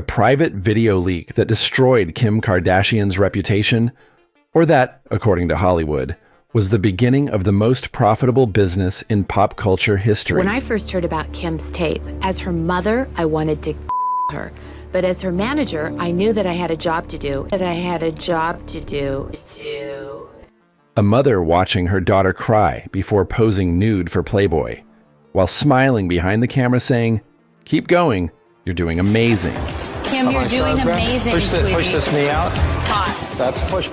A private video leak that destroyed Kim Kardashian's reputation, or that, according to Hollywood, was the beginning of the most profitable business in pop culture history. When I first heard about Kim's tape, as her mother, I wanted to her. But as her manager, I knew that I had a job to do. A mother watching her daughter cry before posing nude for Playboy, while smiling behind the camera saying, "Keep going, you're doing amazing." Kim, you're doing amazing, sweetie. Push this knee out. Hot. That's push.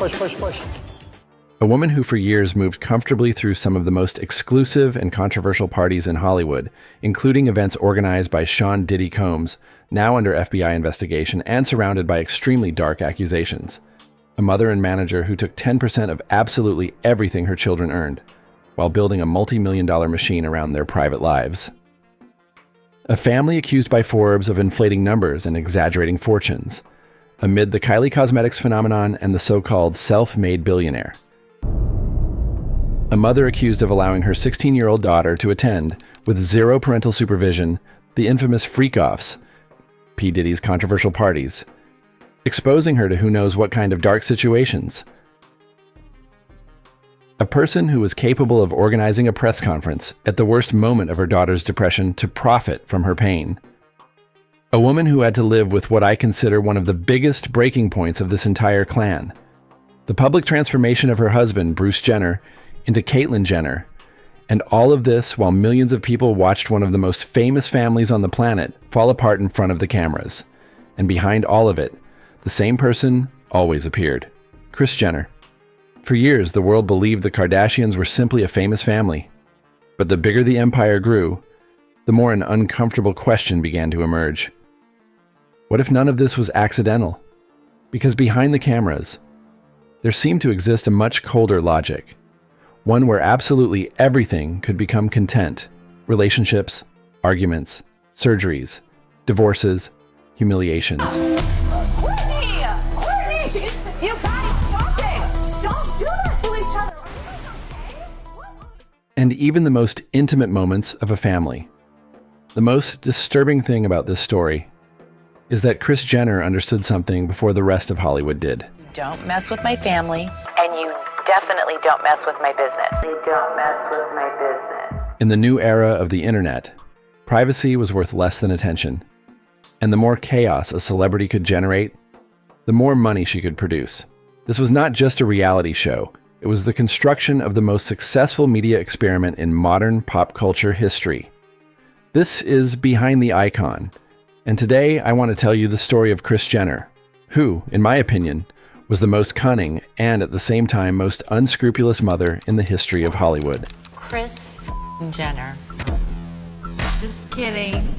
A woman who for years moved comfortably through some of the most exclusive and controversial parties in Hollywood, including events organized by Sean Diddy Combs, now under FBI investigation and surrounded by extremely dark accusations. A mother and manager who took 10% of absolutely everything her children earned, while building a multi-million-dollar machine around their private lives. A family accused by Forbes of inflating numbers and exaggerating fortunes, amid the Kylie Cosmetics phenomenon and the so-called self-made billionaire. A mother accused of allowing her 16-year-old daughter to attend, with zero parental supervision, the infamous freak-offs, P. Diddy's controversial parties, exposing her to who knows what kind of dark situations. A person who was capable of organizing a press conference at the worst moment of her daughter's depression to profit from her pain. A woman who had to live with what I consider one of the biggest breaking points of this entire clan. The public transformation of her husband, Bruce Jenner, into Caitlyn Jenner. And all of this while millions of people watched one of the most famous families on the planet fall apart in front of the cameras. And behind all of it, the same person always appeared. Kris Jenner. For years, the world believed the Kardashians were simply a famous family. But the bigger the empire grew, the more an uncomfortable question began to emerge. What if none of this was accidental? Because behind the cameras, there seemed to exist a much colder logic. One where absolutely everything could become content. Relationships, arguments, surgeries, divorces, humiliations. Courtney! You guys, stop it! Don't do that to each other! And even the most intimate moments of a family. The most disturbing thing about this story is that Kris Jenner understood something before the rest of Hollywood did. Don't mess with my family, and you definitely don't mess with my business. In the new era of the internet, privacy was worth less than attention. And the more chaos a celebrity could generate, the more money she could produce. This was not just a reality show. It was the construction of the most successful media experiment in modern pop culture history. This is Behind the Icon. And today I want to tell you the story of Kris Jenner, who, in my opinion, was the most cunning and at the same time most unscrupulous mother in the history of Hollywood. Kris Jenner. Just kidding.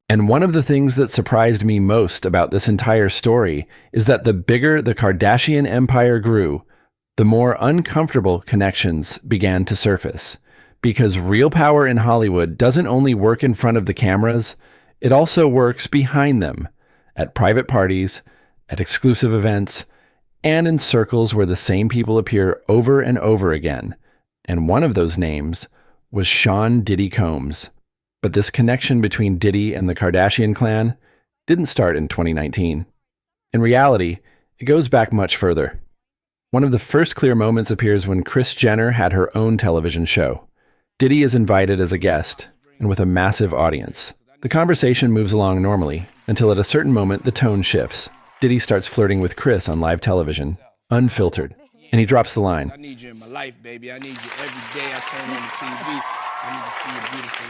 And one of the things that surprised me most about this entire story is that the bigger the Kardashian empire grew, the more uncomfortable connections began to surface. Because real power in Hollywood doesn't only work in front of the cameras, it also works behind them, at private parties, at exclusive events, and in circles where the same people appear over and over again. And one of those names was Sean Diddy Combs. But this connection between Diddy and the Kardashian clan didn't start in 2019. In reality, it goes back much further. One of the first clear moments appears when Kris Jenner had her own television show. Diddy is invited as a guest, and with a massive audience. The conversation moves along normally, until at a certain moment the tone shifts. Diddy starts flirting with Kris on live television, unfiltered, and he drops the line. I need you in my life, baby. I need you every day I turn on the TV. I need to see your beautiful,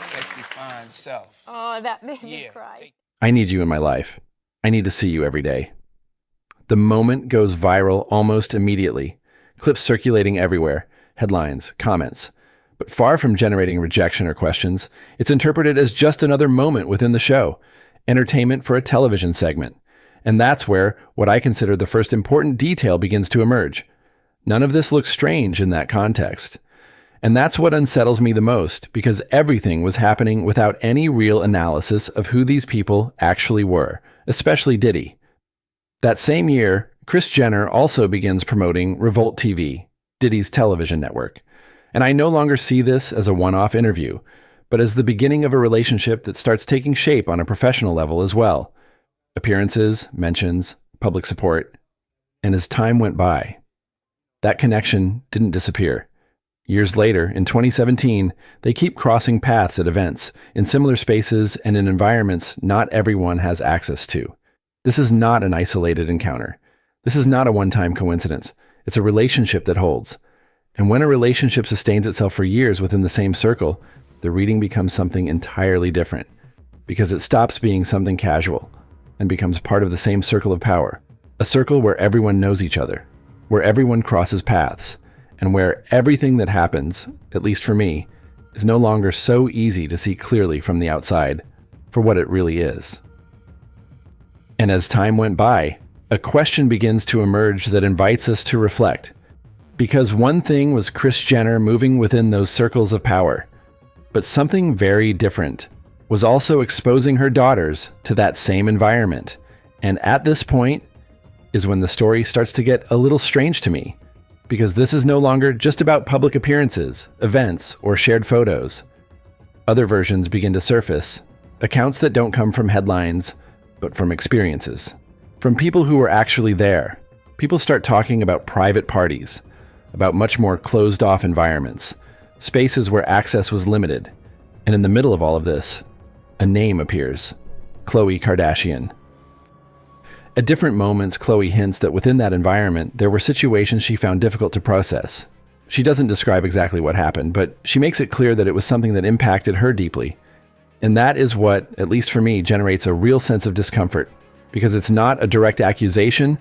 sexy, fine self. Oh, that made me cry. I need you in my life. I need to see you every day. The moment goes viral almost immediately. Clips circulating everywhere, headlines, comments. But far from generating rejection or questions, it's interpreted as just another moment within the show, entertainment for a television segment. And that's where what I consider the first important detail begins to emerge. None of this looks strange in that context. And that's what unsettles me the most, because everything was happening without any real analysis of who these people actually were, especially Diddy. That same year, Kris Jenner also begins promoting Revolt TV, Diddy's television network. And I no longer see this as a one-off interview, but as the beginning of a relationship that starts taking shape on a professional level as well. appearances, mentions, public support. And as time went by, that connection didn't disappear. Years later, in 2017, they keep crossing paths at events, in similar spaces, and in environments not everyone has access to. This is not an isolated encounter. This is not a one-time coincidence. It's a relationship that holds. And when a relationship sustains itself for years within the same circle, the reading becomes something entirely different, because it stops being something casual and becomes part of the same circle of power, a circle where everyone knows each other, where everyone crosses paths, and where everything that happens, at least for me, is no longer so easy to see clearly from the outside for what it really is. And as time went by, a question begins to emerge that invites us to reflect. Because one thing was Kris Jenner moving within those circles of power, but something very different was also exposing her daughters to that same environment. And at this point is when the story starts to get a little strange to me, because this is no longer just about public appearances, events, or shared photos. Other versions begin to surface, accounts that don't come from headlines, but from experiences, from people who were actually there. People start talking about private parties, about much more closed-off environments, spaces where access was limited. And in the middle of all of this, a name appears: Khloe Kardashian. At different moments, Khloe hints that within that environment, there were situations she found difficult to process. She doesn't describe exactly what happened, but she makes it clear that it was something that impacted her deeply. And that is what, at least for me, generates a real sense of discomfort, because it's not a direct accusation,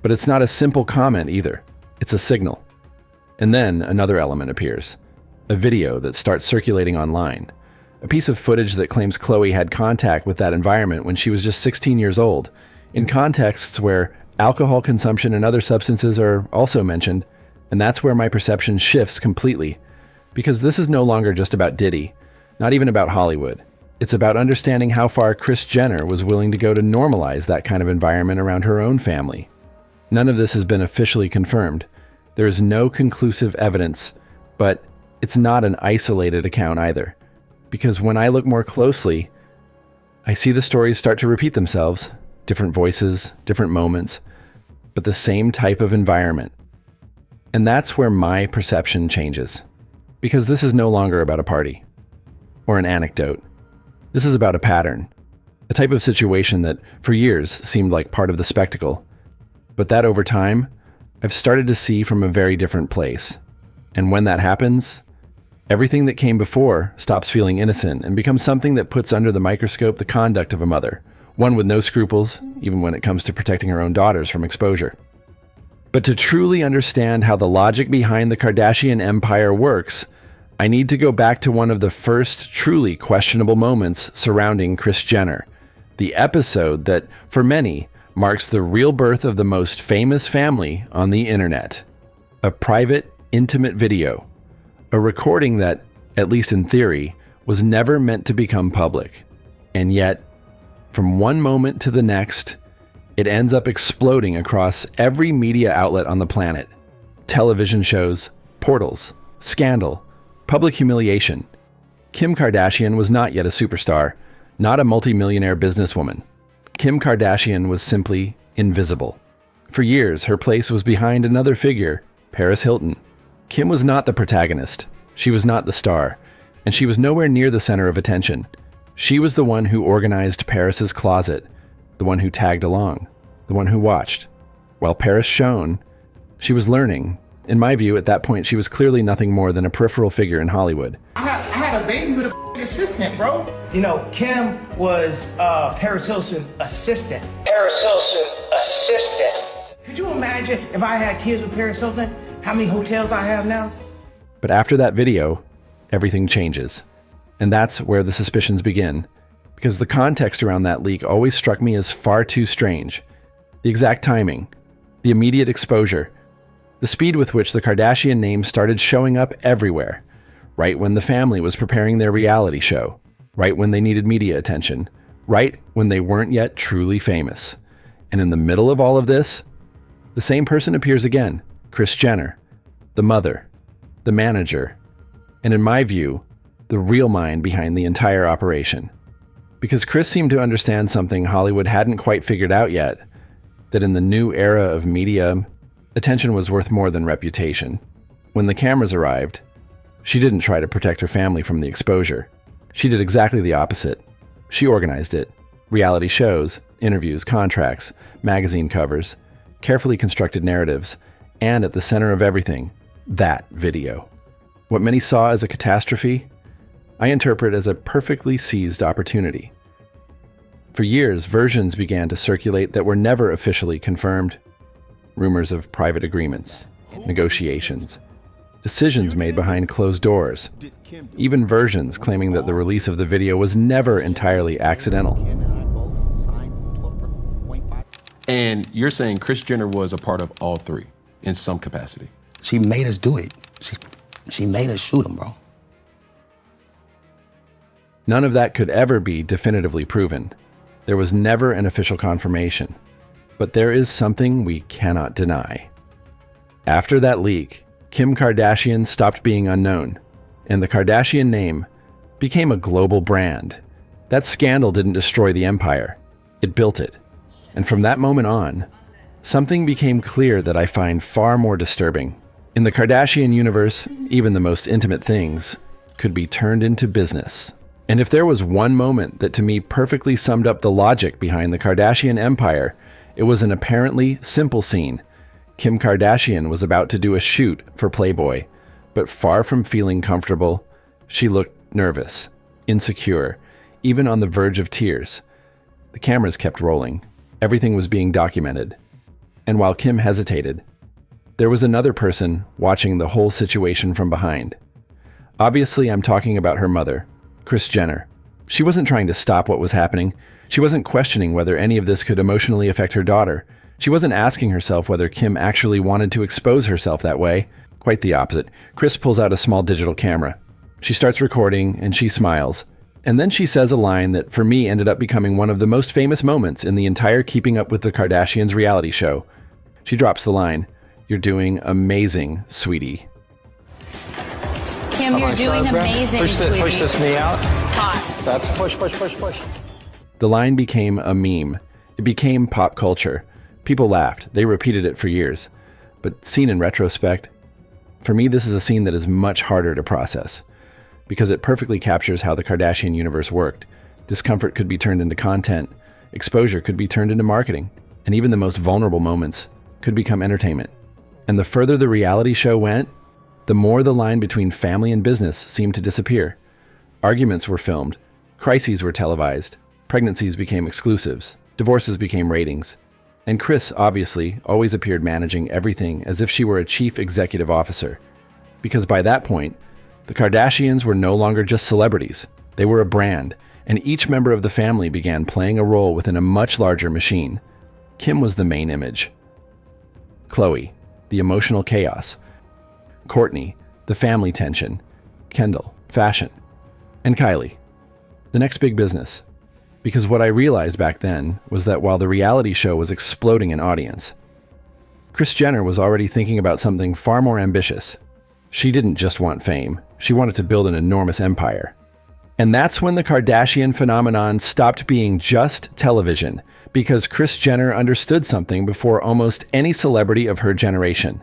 but it's not a simple comment either. It's a signal. And then another element appears, a video that starts circulating online, a piece of footage that claims Khloe had contact with that environment when she was just 16 years old, in contexts where alcohol consumption and other substances are also mentioned. And that's where my perception shifts completely, because this is no longer just about Diddy, not even about Hollywood. It's about understanding how far Kris Jenner was willing to go to normalize that kind of environment around her own family. None of this has been officially confirmed. There is no conclusive evidence, but it's not an isolated account either, because when I look more closely, I see the stories start to repeat themselves, different voices, different moments, but the same type of environment. And that's where my perception changes, because this is no longer about a party or an anecdote. This is about a pattern, a type of situation that for years seemed like part of the spectacle, but that over time, I've started to see from a very different place. And when that happens, everything that came before stops feeling innocent and becomes something that puts under the microscope the conduct of a mother, one with no scruples, even when it comes to protecting her own daughters from exposure. But to truly understand how the logic behind the Kardashian empire works, I need to go back to one of the first truly questionable moments surrounding Kris Jenner, the episode that, for many, marks the real birth of the most famous family on the internet. A private, intimate video. A recording that, at least in theory, was never meant to become public. And yet, from one moment to the next, it ends up exploding across every media outlet on the planet. Television shows, portals, scandal, public humiliation. Kim Kardashian was not yet a superstar, not a multimillionaire businesswoman. Kim Kardashian was simply invisible. For years, her place was behind another figure, Paris Hilton. Kim was not the protagonist. She was not the star. And she was nowhere near the center of attention. She was the one who organized Paris's closet, the one who tagged along, the one who watched. While Paris shone, she was learning. In my view, at that point, she was clearly nothing more than a peripheral figure in Hollywood. I had a baby with a assistant, bro. You know, Kim was Paris Hilton's assistant. Paris Hilton's assistant. Could you imagine if I had kids with Paris Hilton, how many hotels I have now? But after that video, everything changes. And that's where the suspicions begin, because the context around that leak always struck me as far too strange. The exact timing, the immediate exposure, the speed with which the Kardashian name started showing up everywhere, right when the family was preparing their reality show, right when they needed media attention, right when they weren't yet truly famous. And in the middle of all of this, the same person appears again, Kris Jenner, the mother, the manager, and in my view, the real mind behind the entire operation. Because Kris seemed to understand something Hollywood hadn't quite figured out yet, that in the new era of media, attention was worth more than reputation. When the cameras arrived, she didn't try to protect her family from the exposure. She did exactly the opposite. She organized it. Reality shows, interviews, contracts, magazine covers, carefully constructed narratives, and at the center of everything, that video. What many saw as a catastrophe, I interpret as a perfectly seized opportunity. For years, versions began to circulate that were never officially confirmed. Rumors of private agreements, negotiations, decisions made behind closed doors, even versions claiming that the release of the video was never entirely accidental. And you're saying Kris Jenner was a part of all three in some capacity? She made us do it. She made us shoot him, bro. None of that could ever be definitively proven. There was never an official confirmation. But there is something we cannot deny. After that leak, Kim Kardashian stopped being unknown, and the Kardashian name became a global brand. That scandal didn't destroy the empire. It built it. And from that moment on, something became clear that I find far more disturbing. In the Kardashian universe, even the most intimate things could be turned into business. And if there was one moment that to me perfectly summed up the logic behind the Kardashian empire, it was an apparently simple scene. Kim Kardashian was about to do a shoot for Playboy, but far from feeling comfortable, she looked nervous, insecure, even on the verge of tears. The cameras kept rolling. Everything was being documented. And while Kim hesitated, there was another person watching the whole situation from behind. Obviously, I'm talking about her mother, Kris Jenner. She wasn't trying to stop what was happening. She wasn't questioning whether any of this could emotionally affect her daughter. She wasn't asking herself whether Kim actually wanted to expose herself that way. Quite the opposite. Kris pulls out a small digital camera. She starts recording, and she smiles. And then she says a line that for me ended up becoming one of the most famous moments in the entire Keeping Up with the Kardashians reality show. She drops the line, "You're doing amazing, sweetie." Kim, you're doing amazing, sweetie. Push this knee out. Hot. That's push. The line became a meme. It became pop culture. People laughed. They repeated it for years. But seen in retrospect, for me this is a scene that is much harder to process, because it perfectly captures how the Kardashian universe worked. Discomfort could be turned into content, exposure could be turned into marketing, and even the most vulnerable moments could become entertainment. And the further the reality show went, the more the line between family and business seemed to disappear. Arguments were filmed, crises were televised, pregnancies became exclusives, divorces became ratings. And Kris, obviously, always appeared managing everything as if she were a chief executive officer. Because by that point, the Kardashians were no longer just celebrities. They were a brand, and each member of the family began playing a role within a much larger machine. Kim was the main image. Khloe, the emotional chaos. Kourtney, the family tension. Kendall, fashion. And Kylie, the next big business. Because what I realized back then was that while the reality show was exploding in audience, Kris Jenner was already thinking about something far more ambitious. She didn't just want fame. She wanted to build an enormous empire. And that's when the Kardashian phenomenon stopped being just television, because Kris Jenner understood something before almost any celebrity of her generation.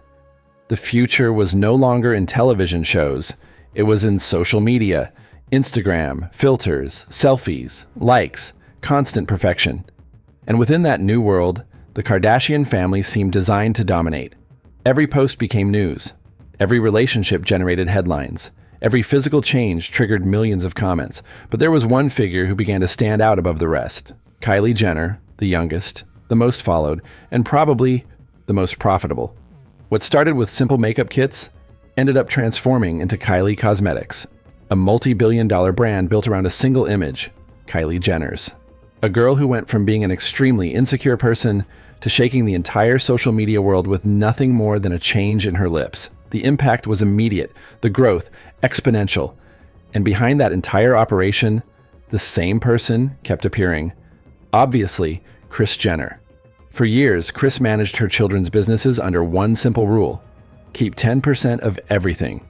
The future was no longer in television shows. It was in social media, Instagram, filters, selfies, likes, constant perfection. And within that new world, the Kardashian family seemed designed to dominate. Every post became news. Every relationship generated headlines. Every physical change triggered millions of comments. But there was one figure who began to stand out above the rest. Kylie Jenner, the youngest, the most followed, and probably the most profitable. What started with simple makeup kits ended up transforming into Kylie Cosmetics, a multi-billion-dollar brand built around a single image, Kylie Jenner's. A girl who went from being an extremely insecure person to shaking the entire social media world with nothing more than a change in her lips. The impact was immediate, the growth exponential. And behind that entire operation, the same person kept appearing. Obviously, Kris Jenner. For years, Kris managed her children's businesses under one simple rule: keep 10% of everything.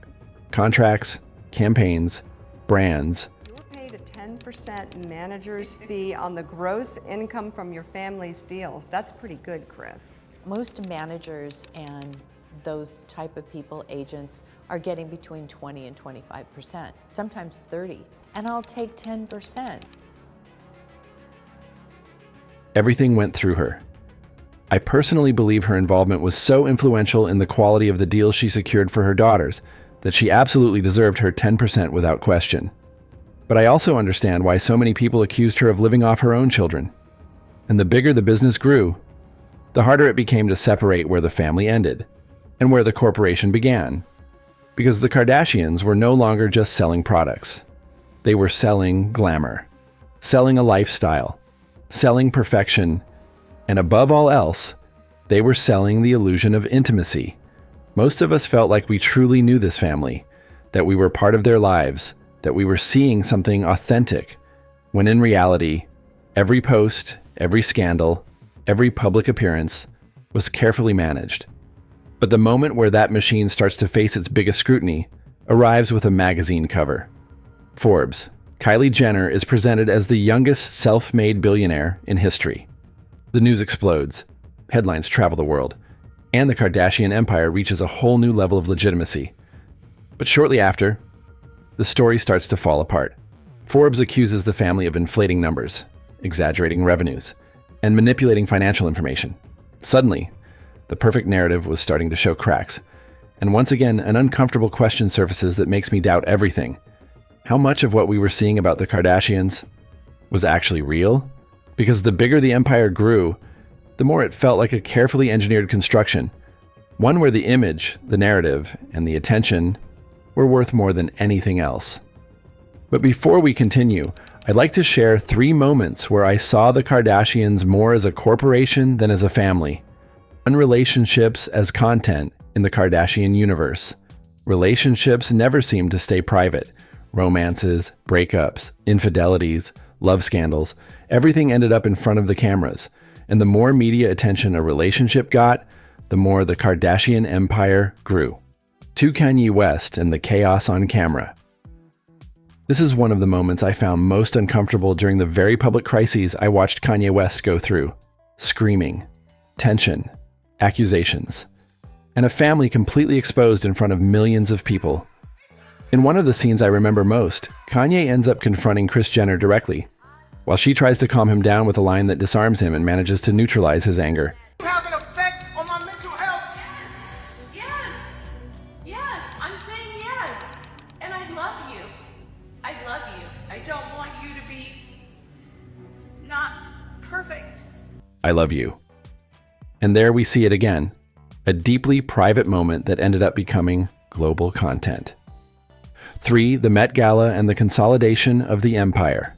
Contracts, campaigns, brands. You're paid a 10% 10% manager's fee on the gross income from your family's deals. That's pretty good, Kris. Most managers and those type of people, agents, are getting between 20 and 25%, sometimes 30, and I'll take 10%. Everything went through her. I personally believe her involvement was so influential in the quality of the deals she secured for her daughters that she absolutely deserved her 10% without question. But I also understand why so many people accused her of living off her own children. And the bigger the business grew, the harder it became to separate where the family ended and where the corporation began. Because the Kardashians were no longer just selling products. They were selling glamour, selling a lifestyle, selling perfection, and above all else, they were selling the illusion of intimacy. Most of us felt like we truly knew this family, that we were part of their lives, that we were seeing something authentic, when in reality, every post, every scandal, every public appearance was carefully managed. But the moment where that machine starts to face its biggest scrutiny arrives with a magazine cover. Forbes, Kylie Jenner is presented as the youngest self-made billionaire in history. The news explodes, headlines travel the world, and the Kardashian empire reaches a whole new level of legitimacy. But shortly after, the story starts to fall apart. Forbes accuses the family of inflating numbers, exaggerating revenues, and manipulating financial information. Suddenly, the perfect narrative was starting to show cracks, and once again, an uncomfortable question surfaces that makes me doubt everything. How much of what we were seeing about the Kardashians was actually real? Because the bigger the empire grew, the more it felt like a carefully engineered construction, one where the image, the narrative, and the attention were worth more than anything else. But before we continue, I'd like to share 3 moments where I saw the Kardashians more as a corporation than as a family. On relationships as content in the Kardashian universe. Relationships never seem to stay private. Romances, breakups, infidelities, love scandals, everything ended up in front of the cameras. And the more media attention a relationship got, the more the Kardashian empire grew. To Kanye West and the chaos on camera. This is one of the moments I found most uncomfortable during the very public crises I watched Kanye West go through. Screaming, tension, accusations, and a family completely exposed in front of millions of people. In one of the scenes I remember most, Kanye ends up confronting Kris Jenner directly, while she tries to calm him down with a line that disarms him and manages to neutralize his anger. Have an effect on my mental health. Yes, I'm saying yes. And I love you. I love you. I don't want you to be not perfect. I love you. And there we see it again, a deeply private moment that ended up becoming global content. 3. The Met Gala and the consolidation of the empire.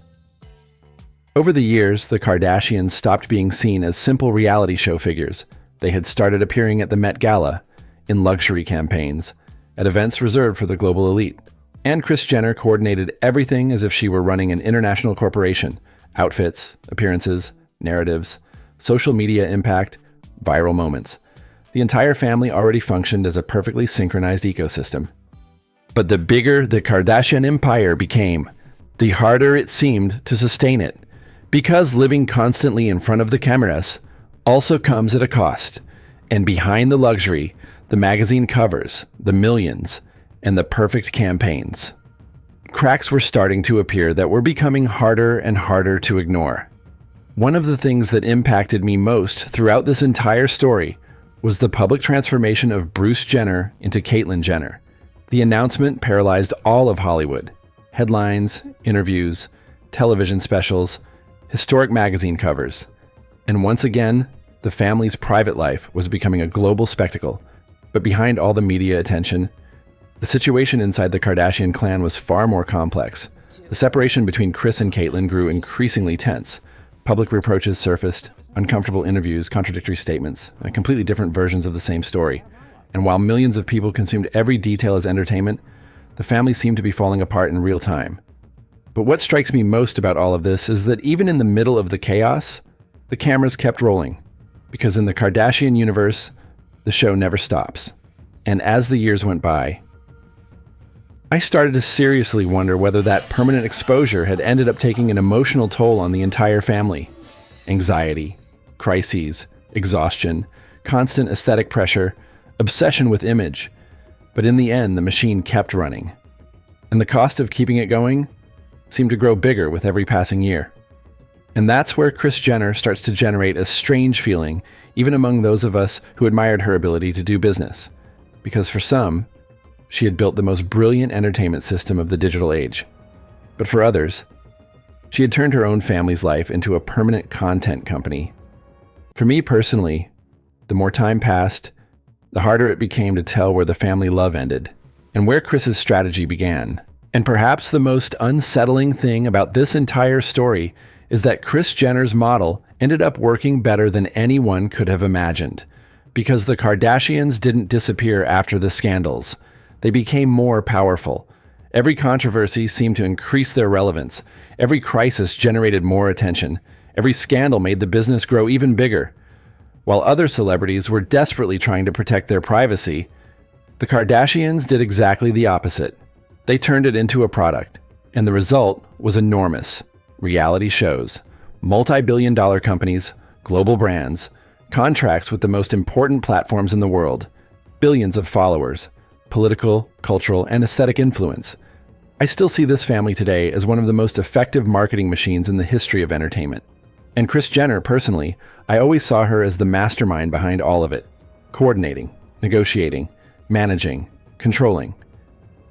Over the years, the Kardashians stopped being seen as simple reality show figures. They had started appearing at the Met Gala, in luxury campaigns, at events reserved for the global elite. And Kris Jenner coordinated everything as if she were running an international corporation. Outfits, appearances, narratives, social media impact, viral moments. The entire family already functioned as a perfectly synchronized ecosystem. But the bigger the Kardashian empire became, the harder it seemed to sustain it. Because living constantly in front of the cameras also comes at a cost. And behind the luxury, the magazine covers, the millions, and the perfect campaigns. Cracks were starting to appear that were becoming harder and harder to ignore. One of the things that impacted me most throughout this entire story was the public transformation of Bruce Jenner into Caitlyn Jenner. The announcement paralyzed all of Hollywood. Headlines, interviews, television specials, historic magazine covers. And once again, the family's private life was becoming a global spectacle. But behind all the media attention, the situation inside the Kardashian clan was far more complex. The separation between Kris and Caitlyn grew increasingly tense. Public reproaches surfaced, uncomfortable interviews, contradictory statements, and completely different versions of the same story. And while millions of people consumed every detail as entertainment, the family seemed to be falling apart in real time. But what strikes me most about all of this is that even in the middle of the chaos, the cameras kept rolling. Because in the Kardashian universe, the show never stops. And as the years went by, I started to seriously wonder whether that permanent exposure had ended up taking an emotional toll on the entire family. Anxiety, crises, exhaustion, constant aesthetic pressure, obsession with image. But in the end, the machine kept running. And the cost of keeping it going seemed to grow bigger with every passing year. And that's where Kris Jenner starts to generate a strange feeling, even among those of us who admired her ability to do business. Because for some, she had built the most brilliant entertainment system of the digital age. But for others, she had turned her own family's life into a permanent content company. For me personally, the more time passed, the harder it became to tell where the family love ended and where Kris's strategy began. And perhaps the most unsettling thing about this entire story is that Kris Jenner's model ended up working better than anyone could have imagined. Because the Kardashians didn't disappear after the scandals. They became more powerful. Every controversy seemed to increase their relevance. Every crisis generated more attention. Every scandal made the business grow even bigger. While other celebrities were desperately trying to protect their privacy, the Kardashians did exactly the opposite. They turned it into a product, and the result was enormous. Reality shows, multi-billion-dollar companies, global brands, contracts with the most important platforms in the world, billions of followers, political, cultural, and aesthetic influence. I still see this family today as one of the most effective marketing machines in the history of entertainment. And Kris Jenner, personally, I always saw her as the mastermind behind all of it, coordinating, negotiating, managing, controlling.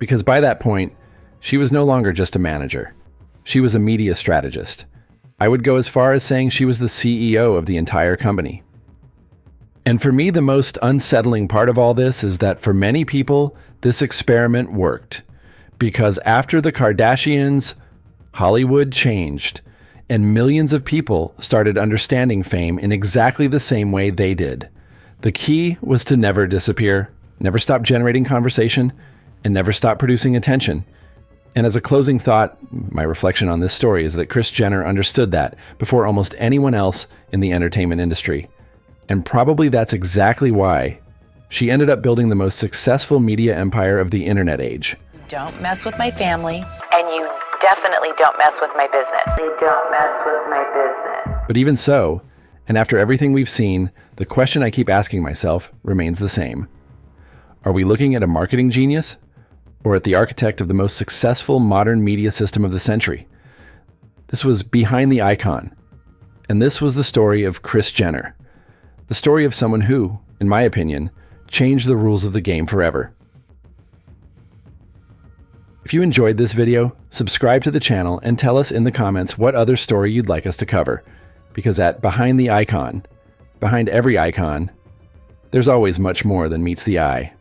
Because by that point, she was no longer just a manager. She was a media strategist. I would go as far as saying she was the CEO of the entire company. And for me, the most unsettling part of all this is that for many people, this experiment worked. Because after the Kardashians, Hollywood changed, and millions of people started understanding fame in exactly the same way they did. The key was to never disappear, never stop generating conversation, and never stop producing attention. And as a closing thought, my reflection on this story is that Kris Jenner understood that before almost anyone else in the entertainment industry. And probably that's exactly why she ended up building the most successful media empire of the internet age. Don't mess with my family. And you definitely don't mess with my business. You don't mess with my business. But even so, and after everything we've seen, the question I keep asking myself remains the same. Are we looking at a marketing genius or at the architect of the most successful modern media system of the century? This was Behind the Icon, and this was the story of Kris Jenner, the story of someone who, in my opinion, changed the rules of the game forever. If you enjoyed this video, subscribe to the channel and tell us in the comments what other story you'd like us to cover, because at Behind the Icon, behind every icon, there's always much more than meets the eye.